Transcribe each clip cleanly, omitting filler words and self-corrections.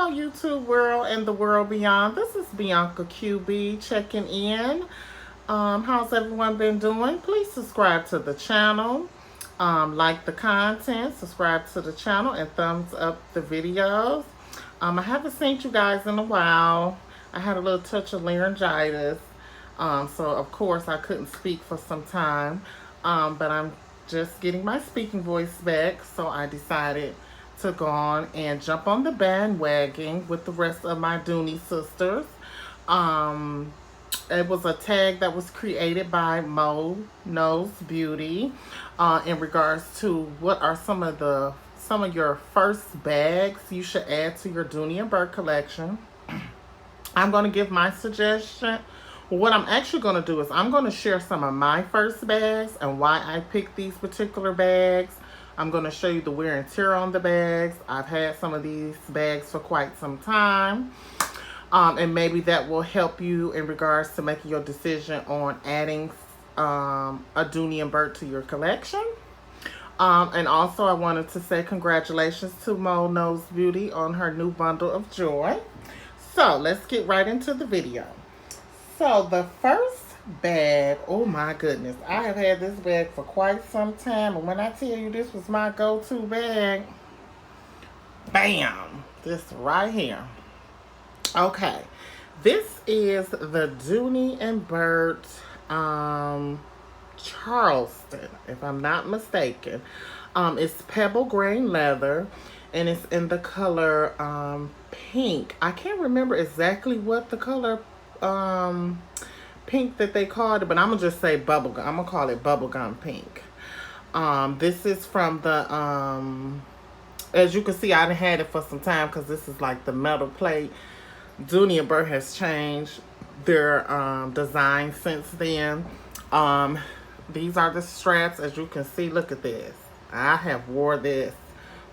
Hello YouTube world and the world beyond. This is Bianca QB checking in. How's everyone been doing? Please subscribe to the channel, like the content, subscribe to the channel, and thumbs up the videos. I haven't seen you guys in a while. I had a little touch of laryngitis, so of course I couldn't speak for some time, but I'm just getting my speaking voice back, so I decided to go on and jump on the bandwagon with the rest of my Dooney sisters. It was a tag that was created by Moknowsbeauty in regards to what are some of your first bags you should add to your Dooney Bourke collection. I'm going to give my suggestion. What I'm actually going to do is I'm going to share some of my first bags and why I picked these particular bags. I'm going to show you the wear and tear on the bags. I've had some of these bags for quite some time. And maybe that will help you in regards to making your decision on adding a Dooney Bourke to your collection. And also I wanted to say congratulations to Moknowsbeauty on her new bundle of joy. So let's get right into the video. So the first bag, oh my goodness, I have had this bag for quite some time, and when I tell you this was my go-to bag, bam, this right here. Okay, this is the Dooney Bourke Charleston, if I'm not mistaken. It's pebble grain leather, and it's in the color pink. I can't remember exactly what the color pink that they called it, but I'm gonna just say bubblegum. I'm gonna call it bubblegum pink. This is from the as you can see, I done had it for some time because this is like the metal plate. Dooney Bourke has changed their design since then. These are the straps. As you can see, look at this. I have wore this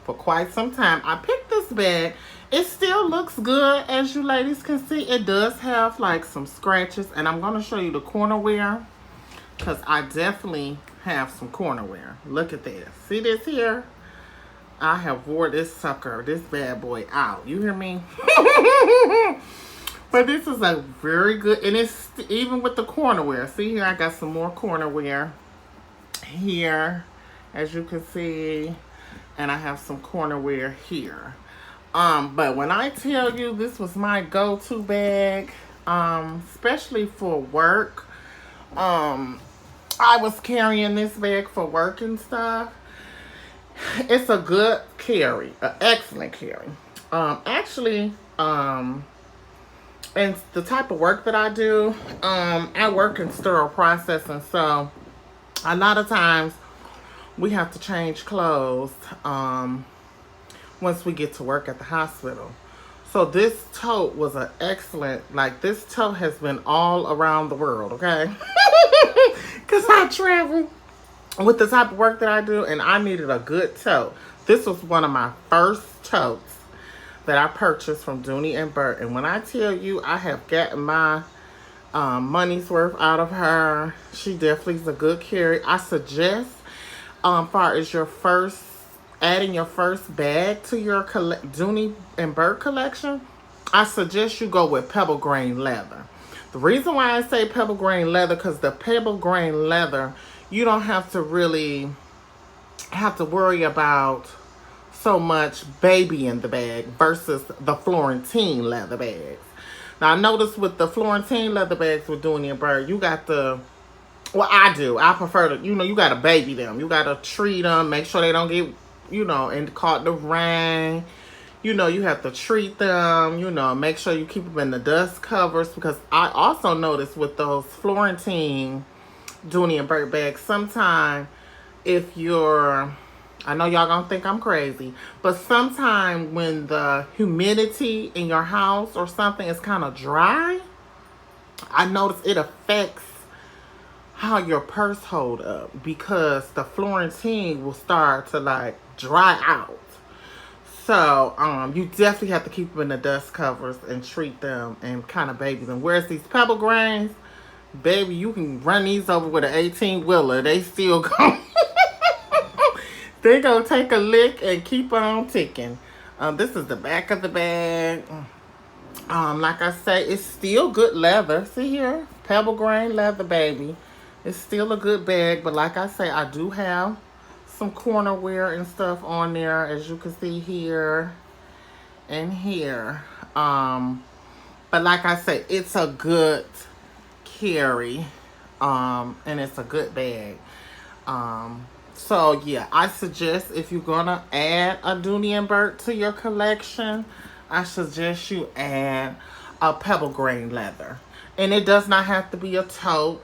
for quite some time. I picked this bag. It still looks good, as you ladies can see. It does have like some scratches, and I'm going to show you the corner wear because I definitely have some corner wear. Look at this. See this here? I have wore this sucker, this bad boy out. You hear me? But this is a very good, and it's even with the corner wear. See here, I got some more corner wear here, as you can see, and I have some corner wear here. But when I tell you this was my go-to bag, especially for work, I was carrying this bag for work and stuff. It's a good carry, an excellent carry. Actually, and the type of work that I do, I work in sterile processing, so a lot of times we have to change clothes once we get to work at the hospital. So this tote was an excellent, like this tote has been all around the world, okay? Because I travel with the type of work that I do, and I needed a good tote. This was one of my first totes that I purchased from Dooney Bourke. And when I tell you I have gotten my money's worth out of her, she definitely is a good carry. I suggest, far as your first, adding your first bag to your Dooney Bourke collection, I suggest you go with pebble grain leather. The reason why I say pebble grain leather, because the pebble grain leather, you don't have to really have to worry about so much baby in the bag versus the Florentine leather bags. Now, I noticed with the Florentine leather bags with Dooney Bourke, you got the, well, I do. I prefer to, you got to baby them. You got to treat them, make sure they don't get, and caught the rain. You have to treat them, make sure you keep them in the dust covers, because I also noticed with those Florentine Dooney Bourke bags, sometimes if you're, I know y'all gonna think I'm crazy, but sometimes when the humidity in your house or something is kind of dry, I notice it affects how your purse hold up, because the Florentine will start to like dry out. So you definitely have to keep them in the dust covers and treat them and kind of baby them. Whereas these pebble grains, baby, you can run these over with an 18-wheeler. They still go. They gonna take a lick and keep on ticking. This is the back of the bag. Like I say, it's still good leather. See here? Pebble grain leather, baby. It's still a good bag, but like I say, I do have some corner wear and stuff on there, as you can see here and here. But like I say, it's a good carry, and it's a good bag. So yeah, I suggest if you're gonna add a Dooney Bourke to your collection, I suggest you add a pebble grain leather. And it does not have to be a tote.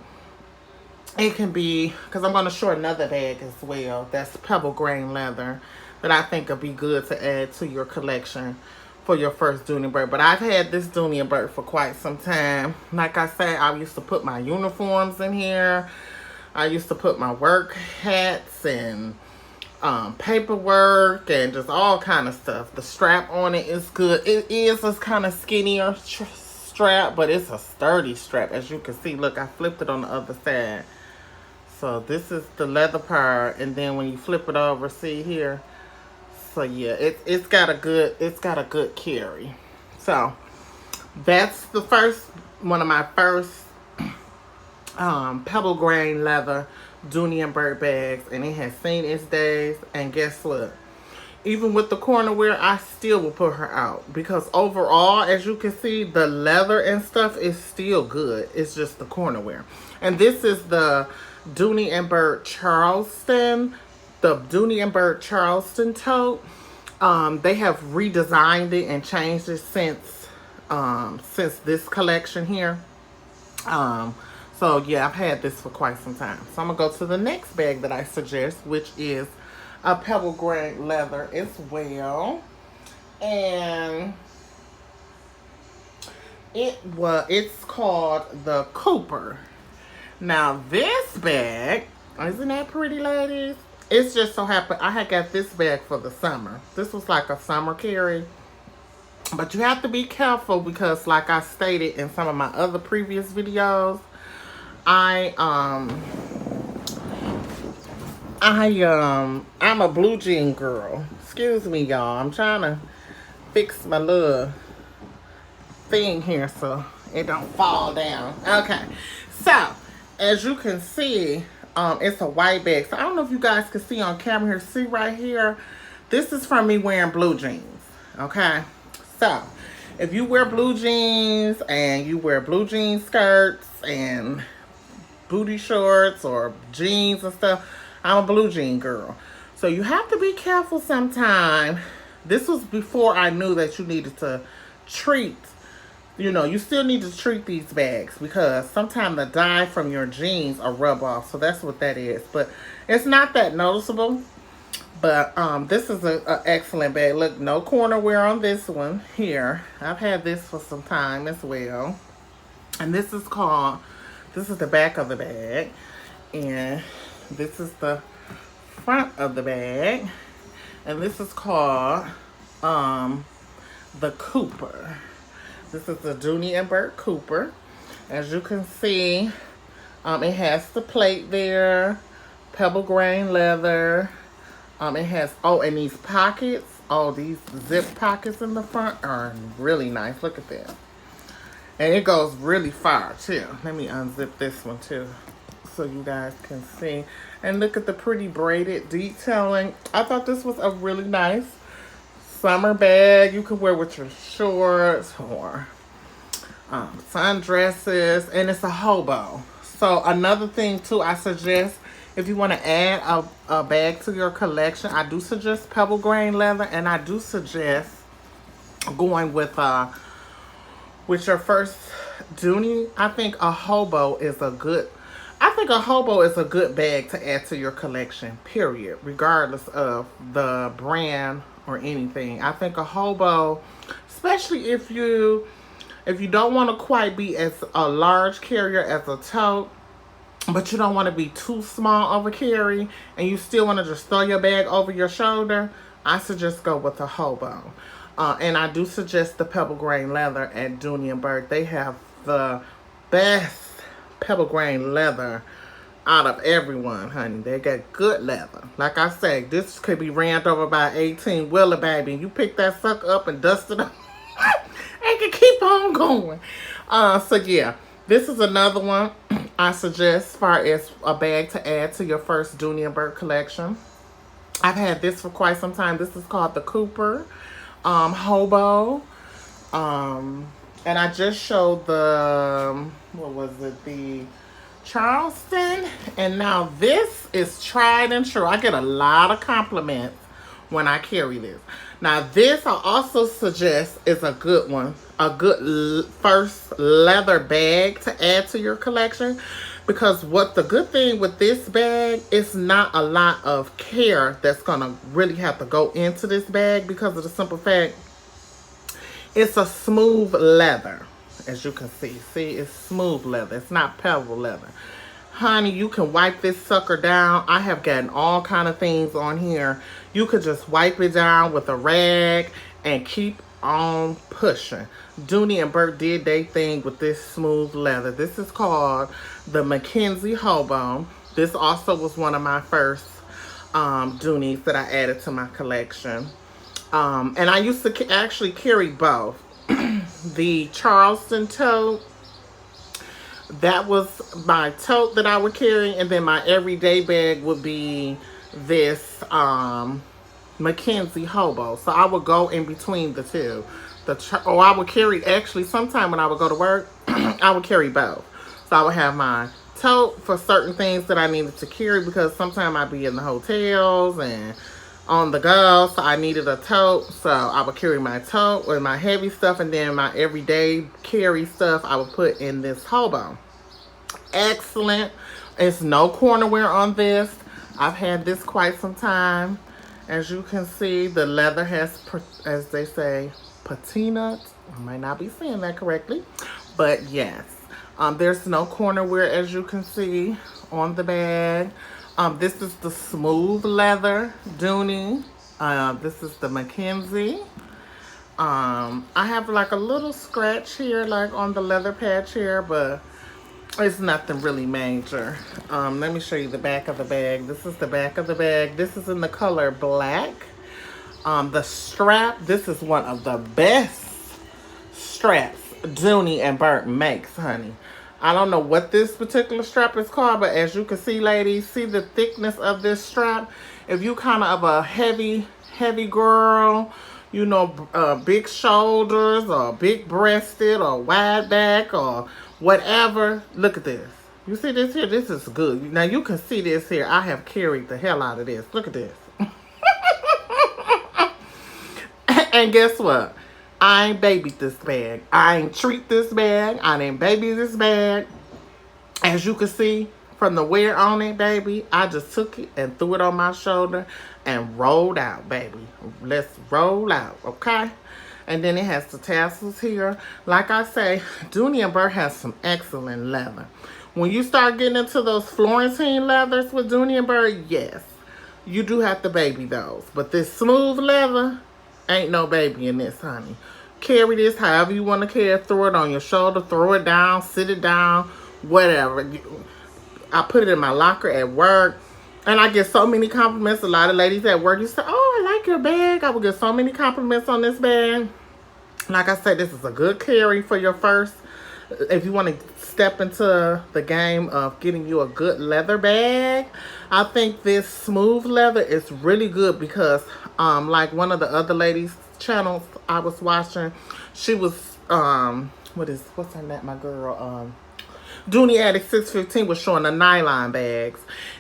It can be, because I'm going to show another bag as well that's pebble grain leather that I think would be good to add to your collection for your first Dooney Bourke. But I've had this Dooney Bourke for quite some time. Like I say, I used to put my uniforms in here. I used to put my work hats and paperwork and just all kind of stuff. The strap on it is good. It is a kind of skinnier strap, but it's a sturdy strap. As you can see, look, I flipped it on the other side. So this is the leather part, and then when you flip it over, see here. So yeah, it's got a good carry. So that's the first one of my first pebble grain leather Dooney Bourke bags, and it has seen its days. And guess what? Even with the corner wear, I still will put her out, because overall, as you can see, the leather and stuff is still good. It's just the corner wear. And this is the Dooney Bourke Charleston, the Dooney Bourke Charleston tote. They have redesigned it and changed it since this collection here. So yeah, I've had this for quite some time. So I'm gonna go to the next bag that I suggest, which is a pebble grain leather as well. And it's called the Cooper. Now this bag, isn't that pretty, ladies? It's just so happened I had got this bag for the summer. This was like a summer carry. But you have to be careful, because like I stated in some of my other previous videos, I'm a blue jean girl. Excuse me, y'all. I'm trying to fix my little thing here so it don't fall down. Okay. So, as you can see, it's a white bag. So, I don't know if you guys can see on camera here. See right here? This is from me wearing blue jeans. Okay? So, if you wear blue jeans and you wear blue jean skirts and booty shorts or jeans and stuff, I'm a blue jean girl. So you have to be careful sometime. This was before I knew that you needed to treat, you still need to treat these bags, because sometimes the dye from your jeans are rub off. So that's what that is. But it's not that noticeable. But this is an excellent bag. Look, no corner wear on this one here. I've had this for some time as well. And this is the back of the bag. And this is the front of the bag. And this is called the Cooper. This is the Dooney Bourke Cooper. As you can see, it has the plate there, pebble grain leather. It has, and these pockets, these zip pockets in the front are really nice. Look at that. And it goes really far too. Let me unzip this one too, so you guys can see. And look at the pretty braided detailing. I thought this was a really nice summer bag. You could wear with your shorts or sundresses. And it's a hobo. So another thing too, I suggest, if you want to add a bag to your collection, I do suggest pebble grain leather. And I do suggest going with your first Dooney. I think a hobo is a good bag to add to your collection, period, regardless of the brand or anything. I think a hobo, especially if you don't want to quite be as a large carrier as a tote, but you don't want to be too small of a carry, and you still want to just throw your bag over your shoulder, I suggest go with a hobo. And I do suggest the pebble grain leather at Dooney Bourke. They have the best pebble grain leather out of everyone, honey. They got good leather. Like I said, this could be ran over by 18-wheeler, baby. You pick that sucker up and dust it up. And can keep on going. So yeah, this is another one I suggest as far as a bag to add to your first Dooney Bourke collection. I've had this for quite some time. This is called the Cooper Hobo. And I just showed the, what was it, the Charleston. And now this is tried and true. I get a lot of compliments when I carry this. Now this I also suggest is a good one. A good first leather bag to add to your collection. Because what the good thing with this bag is not a lot of care that's going to really have to go into this bag because of the simple fact it's a smooth leather, as you can see. See, it's smooth leather. It's not pebble leather. Honey, you can wipe this sucker down. I have gotten all kind of things on here. You could just wipe it down with a rag and keep on pushing. Dooney Bourke did their thing with this smooth leather. This is called the Mackenzie Hobo. This also was one of my first Dooneys that I added to my collection. And I used to actually carry both. The Charleston tote, that was my tote that I would carry, and then my everyday bag would be this Mackenzie Hobo. So I would go in between the two. Or I would carry, actually, sometime when I would go to work, I would carry both. So I would have my tote for certain things that I needed to carry because sometimes I'd be in the hotels and on the go, so I needed a tote. So I would carry my tote with my heavy stuff, and then my everyday carry stuff I would put in this hobo. Excellent. It's no corner wear on this. I've had this quite some time. As you can see, the leather has, as they say, patina. I might not be saying that correctly, but yes. There's no corner wear, as you can see on the bag. This is the smooth leather Dooney. This is the Mackenzie. I have like a little scratch here, like on the leather patch here, but it's nothing really major. Let me show you the back of the bag. This is the back of the bag. This is in the color black. The strap, this is one of the best straps Dooney Bourke makes, honey. I don't know what this particular strap is called, but as you can see, ladies, see the thickness of this strap? If you kind of a heavy girl, you know, big shoulders or big breasted or wide back or whatever, look at this. You see this here? This is good. Now you can see this here. I have carried the hell out of this. Look at this. And guess what? I ain't babied this bag. I ain't treat this bag. I didn't baby this bag. As you can see from the wear on it, baby, I just took it and threw it on my shoulder and rolled out, baby. Let's roll out, okay? And then it has the tassels here. Like I say, Dooney Bourke has some excellent leather. When you start getting into those Florentine leathers with Dooney Bourke, yes, you do have to baby those. But this smooth leather, ain't no baby in this, honey. Carry this however you want to carry it. Throw it on your shoulder, throw it down, sit it down, whatever. I put it in my locker at work, and I get so many compliments. A lot of ladies at work, you say, oh, I like your bag. I will get so many compliments on this bag. Like I said, this is a good carry for your first. If you want to step into the game of getting you a good leather bag, I think this smooth leather is really good because like one of the other ladies' channels I was watching, she was what's her name, my girl, Dooney Addict 615 was showing the nylon bags,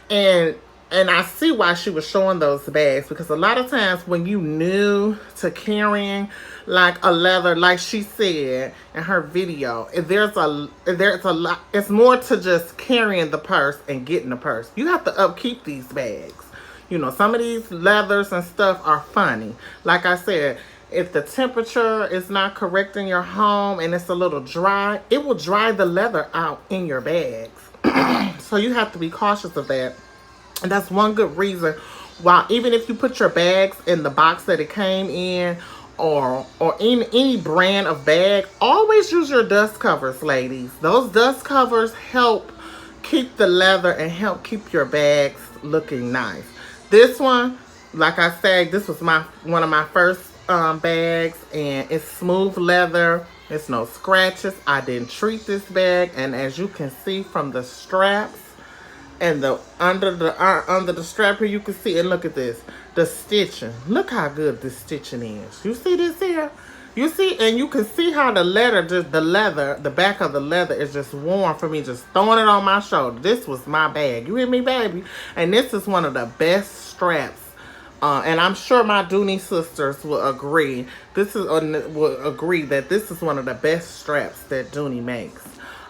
and I see why she was showing those bags, because a lot of times when you new to carrying like a leather, like she said in her video, there's a lot. It's more to just carrying the purse and getting the purse. You have to upkeep these bags. You know, some of these leathers and stuff are funny. Like I said, if the temperature is not correct in your home and it's a little dry, it will dry the leather out in your bags. So you have to be cautious of that. And that's one good reason why, even if you put your bags in the box that it came in, or in any brand of bag, always use your dust covers, ladies. Those dust covers help keep the leather and help keep your bags looking nice. This one, like I said, this was one of my first bags, and it's smooth leather. It's no scratches. I didn't treat this bag, and as you can see from the straps and the under the strap here, you can see, and look at this, the stitching. Look how good this stitching is. You see this here? You see, and you can see how the the back of the leather is just warm for me just throwing it on my shoulder. This was my bag. You hear me, baby? And this is one of the best straps. And I'm sure my Dooney sisters will agree. Will agree that this is one of the best straps that Dooney makes.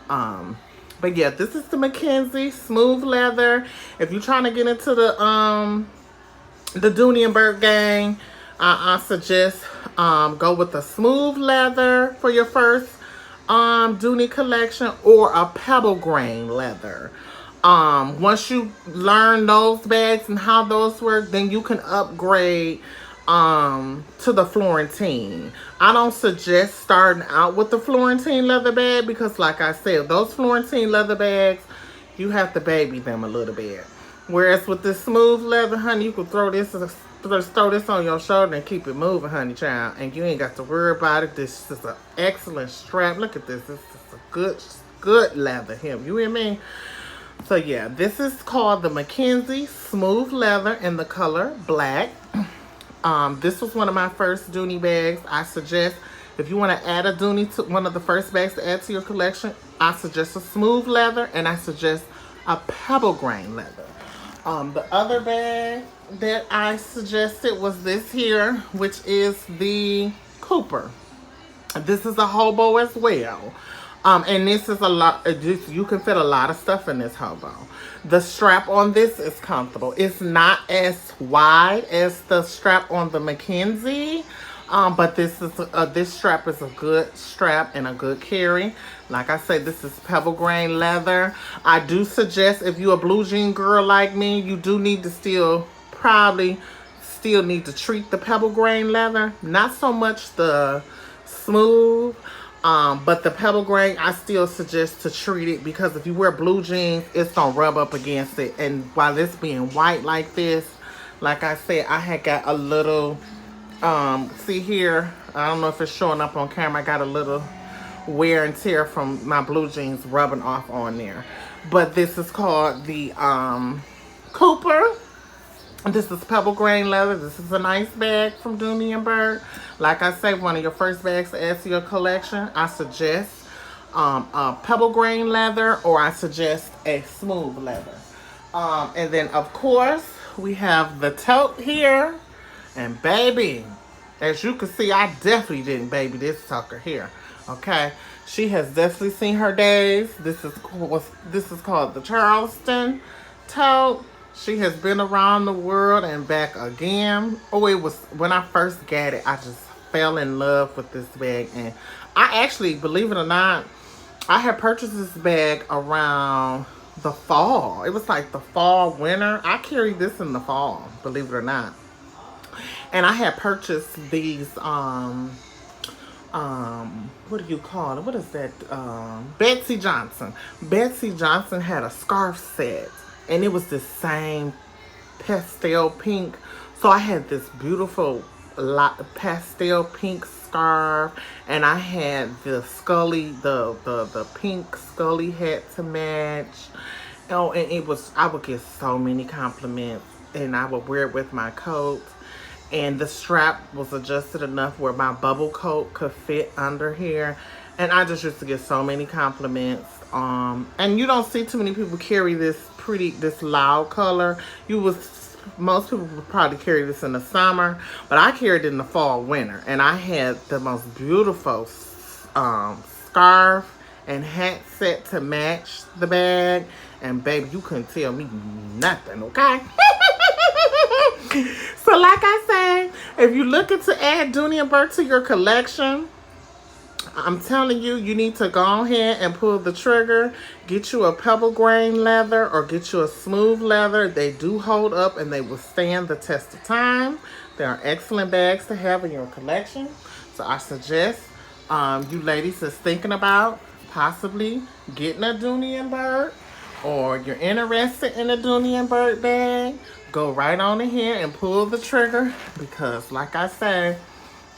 But yeah, this is the Mackenzie smooth leather. If you're trying to get into the Dooney and Bourke gang, I suggest go with the smooth leather for your first Dooney collection, or a pebble grain leather. Once you learn those bags and how those work, then you can upgrade to the Florentine. I don't suggest starting out with the Florentine leather bag, because like I said, those Florentine leather bags, you have to baby them a little bit. Whereas with this smooth leather, honey, you can throw this on your shoulder and keep it moving, honey child, and you ain't got to worry about it. This is an excellent strap. Look at this. This is a good leather here. You hear me? So yeah, this is called the Mackenzie smooth leather in the color black. This was one of my first Dooney bags. I suggest, if you want to add a Dooney to one of the first bags to add to your collection, I suggest a smooth leather, and I suggest a pebble grain leather. The other bag that I suggested was this here, which is the Cooper. This is a hobo as well. And this is a lot, you can fit a lot of stuff in this hobo. The strap on this is comfortable. It's not as wide as the strap on the Mackenzie, but this strap is a good strap and a good carry. Like I said, this is pebble grain leather. I do suggest, if you're a blue jean girl like me, you do need to probably need to treat the pebble grain leather. Not so much the smooth, but the pebble grain, I still suggest to treat it, because if you wear blue jeans, it's gonna rub up against it. And while it's being white like this, like I said, I had got a little, see here, I don't know if it's showing up on camera, I got a little wear and tear from my blue jeans rubbing off on there. But this is called the Cooper. This is pebble grain leather. This is a nice bag from Dooney and Bourke. Like I say, one of your first bags to add to your collection, I suggest a pebble grain leather, or I suggest a smooth leather. And then of course we have the tote here. And baby, as you can see, I definitely didn't baby this sucker here. Okay, she has definitely seen her days. This is called the Charleston tote. She has been around the world and back again. Oh, it was when I first got it, I just fell in love with this bag. And I actually, believe it or not, I had purchased this bag around the fall. It was like the fall, winter. I carried this in the fall, believe it or not. And I had purchased these, what do you call it? What is that? Betsy Johnson. Betsy Johnson had a scarf set. And it was the same pastel pink. So I had this beautiful pastel pink scarf. And I had the Scully, the pink Scully hat to match. Oh, and it was, I would get so many compliments. And I would wear it with my coat. And the strap was adjusted enough where my bubble coat could fit under here. And I just used to get so many compliments. And you don't see too many people carry this loud color. Most people would probably carry this in the summer, but I carried it in the fall, winter. And I had the most beautiful scarf and hat set to match the bag. And baby, you couldn't tell me nothing, okay? So like I say, if you're looking to add Dooney and Bourke to your collection, I'm telling you, you need to go ahead and pull the trigger. Get you a pebble grain leather or get you a smooth leather. They do hold up and they will stand the test of time. They are excellent bags to have in your collection. So I suggest you ladies is thinking about possibly getting a Dooney and Bourke or you're interested in a Dooney Bourke bag, go right on ahead and pull the trigger, because like I said,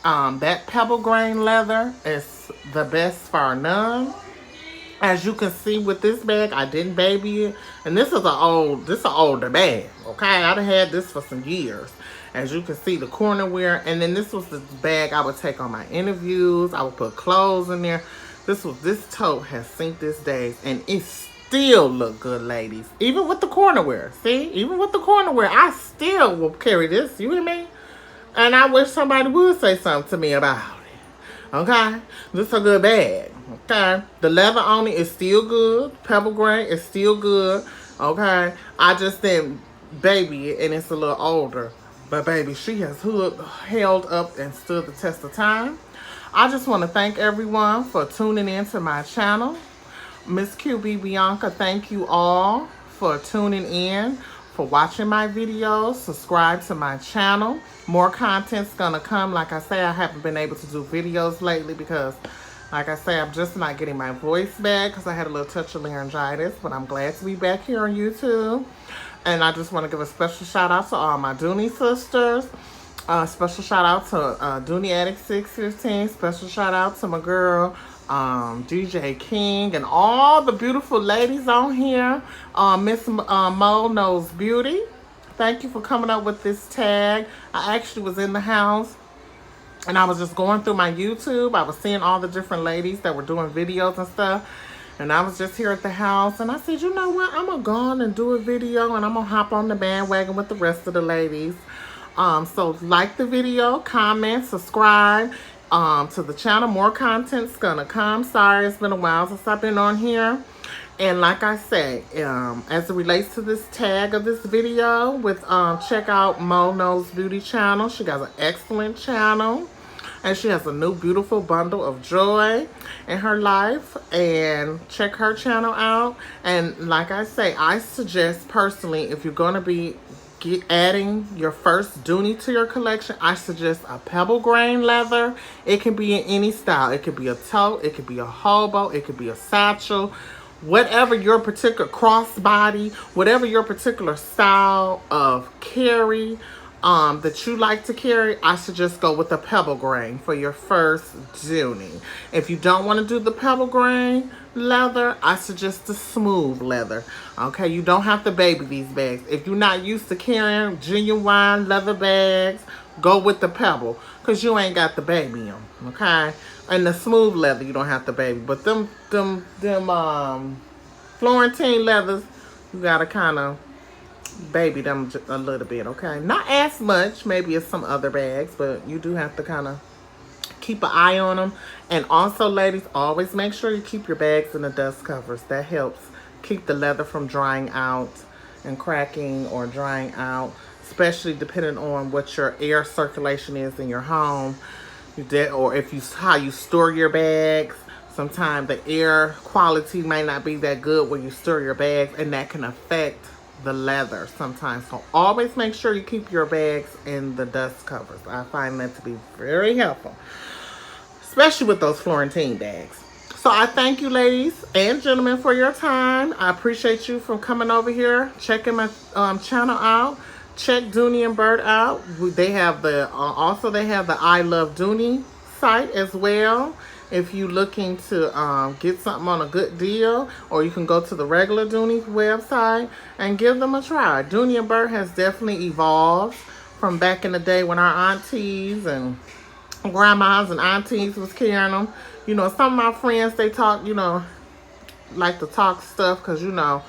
that pebble grain leather is the best bar none. As you can see with this bag, I didn't baby it. And this is an older bag, okay? I've had this for some years. As you can see, the corner wear. And then this was the bag I would take on my interviews. I would put clothes in there. This tote has seen this days. And it still look good, ladies. Even with the corner wear. See? Even with the corner wear, I still will carry this. You hear me? And I wish somebody would say something to me about it. Okay? This is a good bag. Okay? The leather on it is still good. Pebble grain is still good. Okay? I just didn't baby it, and it's a little older. But baby, she has held up and stood the test of time. I just want to thank everyone for tuning in to my channel. Miss QB Bianca, thank you all for tuning in, for watching my videos. Subscribe to my channel. More content's gonna come. Like I say, I haven't been able to do videos lately because, like I say, I'm just not getting my voice back because I had a little touch of laryngitis. But I'm glad to be back here on YouTube. And I just want to give a special shout out to all my Dooney sisters. Special shout out to Dooney Addict 615. Special shout out to my girl DJ King and all the beautiful ladies on here. Miss Moknowsbeauty, thank you for coming up with this tag. I actually was in the house and I was just going through my YouTube. I was seeing all the different ladies that were doing videos and stuff. And I was just here at the house and I said, you know what? I'm going to go on and do a video and I'm going to hop on the bandwagon with the rest of the ladies. So like the video, comment, subscribe to the channel. More content's going to come. Sorry, it's been a while since I've been on here. And like I say, as it relates to this tag of this video, with check out Moknowsbeauty channel. She got an excellent channel. And she has a new beautiful bundle of joy in her life. And check her channel out. And like I say, I suggest personally, if you're going to be adding your first Dooney to your collection, I suggest a pebble grain leather. It can be in any style. It could be a tote. It could be a hobo. It could be a satchel. Whatever your particular crossbody, whatever your particular style of carry that you like to carry, I suggest go with the pebble grain for your first Dooney. If you don't want to do the pebble grain leather, I suggest the smooth leather. Okay, you don't have to baby these bags. If you're not used to carrying genuine leather bags, go with the pebble, because you ain't got to baby them. Okay, and the smooth leather you don't have to baby, but them Florentine leathers, you gotta kind of baby them a little bit. Okay, not as much maybe as some other bags, but you do have to kind of keep an eye on them. And also, ladies, always make sure you keep your bags in the dust covers. That helps keep the leather from drying out and cracking or drying out, especially depending on what your air circulation is in your home, or if you how you store your bags. Sometimes the air quality might not be that good when you store your bags, and that can affect the leather sometimes. So always make sure you keep your bags in the dust covers. I find that to be very helpful, especially with those Florentine bags. So I thank you, ladies and gentlemen, for your time. I appreciate you for coming over here, checking my channel out. Check Dooney and Bourke out. They have the also they have the I Love Dooney site as well. If you're looking to get something on a good deal, or you can go to the regular Dooney website and give them a try. Dooney and Bourke has definitely evolved from back in the day when our aunties and grandmas and aunties was carrying them. You know, some of my friends, they talk, you know, like to talk stuff because, you know,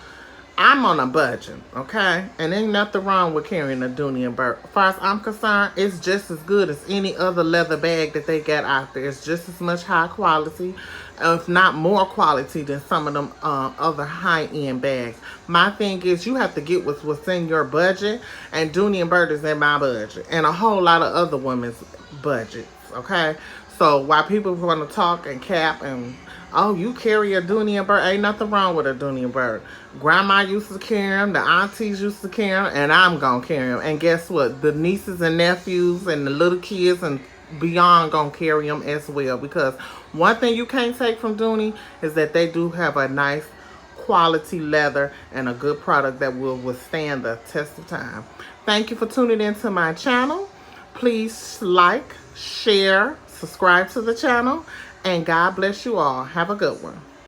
I'm on a budget, okay? And ain't nothing wrong with carrying a Dooney and Bourke. As far as I'm concerned, it's just as good as any other leather bag that they got out there. It's just as much high quality, if not more quality than some of them other high-end bags. My thing is, you have to get what's in your budget, and Dooney and Bourke is in my budget, and a whole lot of other women's budgets, okay? So while people want to talk and cap and, oh, you carry a Dooney and Bourke, ain't nothing wrong with a Dooney and Bourke. Grandma used to carry them, the aunties used to carry them, and I'm going to carry them. And guess what? The nieces and nephews and the little kids and beyond going to carry them as well. Because one thing you can't take from Dooney is that they do have a nice quality leather and a good product that will withstand the test of time. Thank you for tuning into my channel. Please like, share, subscribe to the channel, and God bless you all. Have a good one.